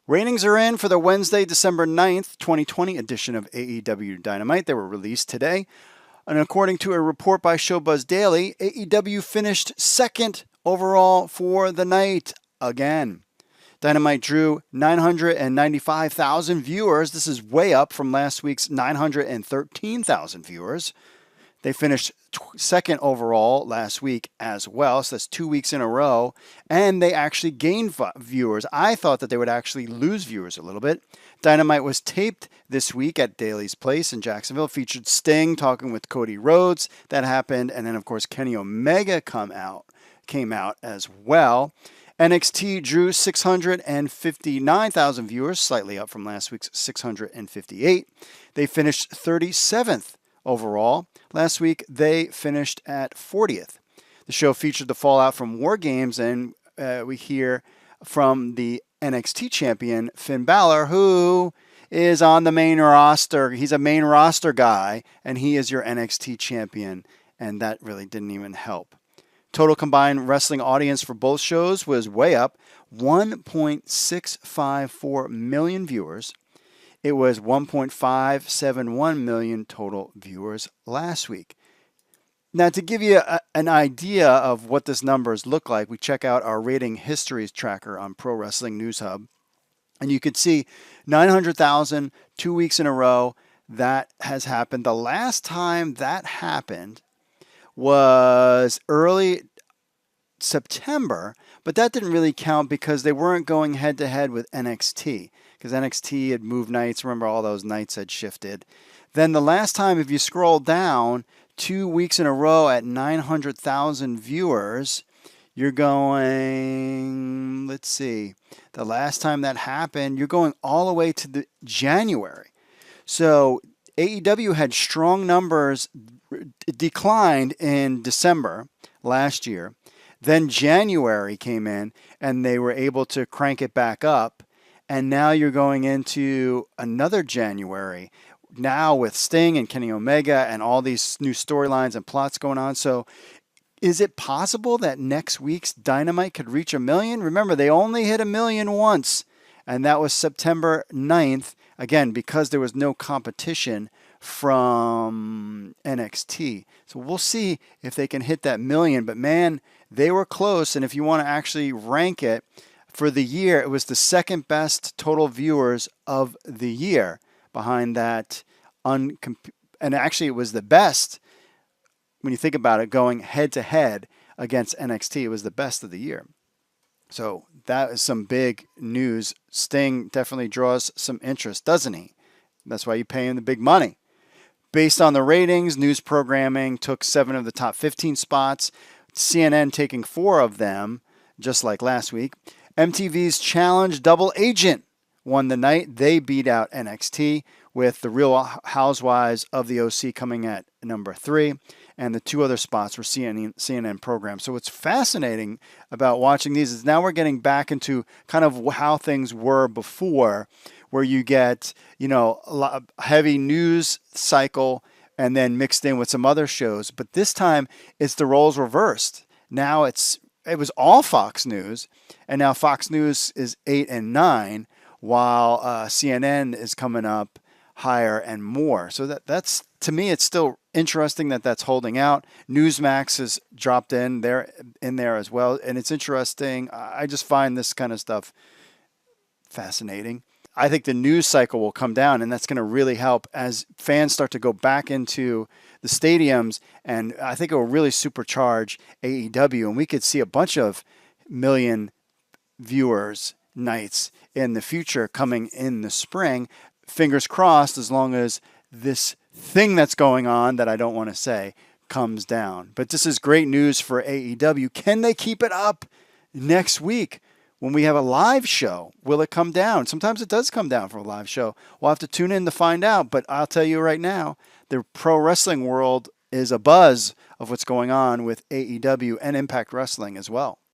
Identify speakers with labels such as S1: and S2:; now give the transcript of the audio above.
S1: Ratings are in for the Wednesday, December 9th, 2020 edition of AEW Dynamite. They were released today. And according to a report by Showbuzz Daily, AEW finished second overall for the night again. Dynamite drew 995,000 viewers. This is way up from last week's 913,000 viewers. They finished second overall last week as well, so that's 2 weeks in a row, and they actually gained viewers. I thought that they would actually lose viewers a little bit. Dynamite was taped this week at Daly's Place in Jacksonville, featured Sting talking with Cody Rhodes. That happened, and then, of course, Kenny Omega came out as well. NXT drew 659,000 viewers, slightly up from last week's 658. They finished 37th overall. Last week, they finished at 40th. The show featured the fallout from War Games, and we hear from the NXT champion, Finn Balor, who is on the main roster. He's a main roster guy, and he is your NXT champion, and that really didn't even help. Total combined wrestling audience for both shows was way up, 1.654 million viewers. It was 1.571 million total viewers last week. Now, to give you an idea of what this numbers look like, we check out our rating histories tracker on Pro Wrestling News Hub. And you could see 900,000, 2 weeks in a row. That has happened. The last time that happened was early September, but that didn't really count because they weren't going head-to-head with NXT. Because NXT had moved nights. Remember, all those nights had shifted. Then the last time, if you scroll down, 2 weeks in a row at 900,000 viewers, you're going, let's see, the last time that happened, you're going all the way to the January. So AEW had strong numbers, declined in December last year. Then January came in, and they were able to crank it back up. And now you're going into another January, now with Sting and Kenny Omega and all these new storylines and plots going on. So is it possible that next week's Dynamite could reach 1 million? Remember, they only hit 1 million once, and that was September 9th, again, because there was no competition from NXT. So we'll see if they can hit that 1 million. But, man, they were close, and if you want to actually rank it, for the year, it was the second best total viewers of the year behind that. And actually, it was the best, when you think about it, going head-to-head against NXT. It was the best of the year. So that is some big news. Sting definitely draws some interest, doesn't he? That's why you pay him the big money. Based on the ratings, news programming took 7 of the top 15 spots. CNN taking 4 of them, just like last week. MTV's Challenge Double Agent won the night. They beat out NXT with the Real Housewives of the OC coming at number 3. And the 2 other spots were CNN programs. So what's fascinating about watching these is now we're getting back into kind of how things were before, where you get, a heavy news cycle and then mixed in with some other shows. But this time it's the roles reversed. Now it was all Fox News, and now Fox News is 8 and 9, while CNN is coming up higher and more. So that's to me, it's still interesting that that's holding out. Newsmax has dropped in there as well, and it's interesting. I just find this kind of stuff fascinating. I think the news cycle will come down, and that's going to really help as fans start to go back into the stadiums, and I think it will really supercharge AEW, and we could see a bunch of million viewers nights in the future coming in the spring. Fingers crossed, as long as this thing that's going on that I don't want to say comes down. But this is great news for AEW. Can they keep it up next week? When we have a live show, will it come down? Sometimes it does come down for a live show. We'll have to tune in to find out. But I'll tell you right now, the pro wrestling world is abuzz of what's going on with AEW and Impact Wrestling as well.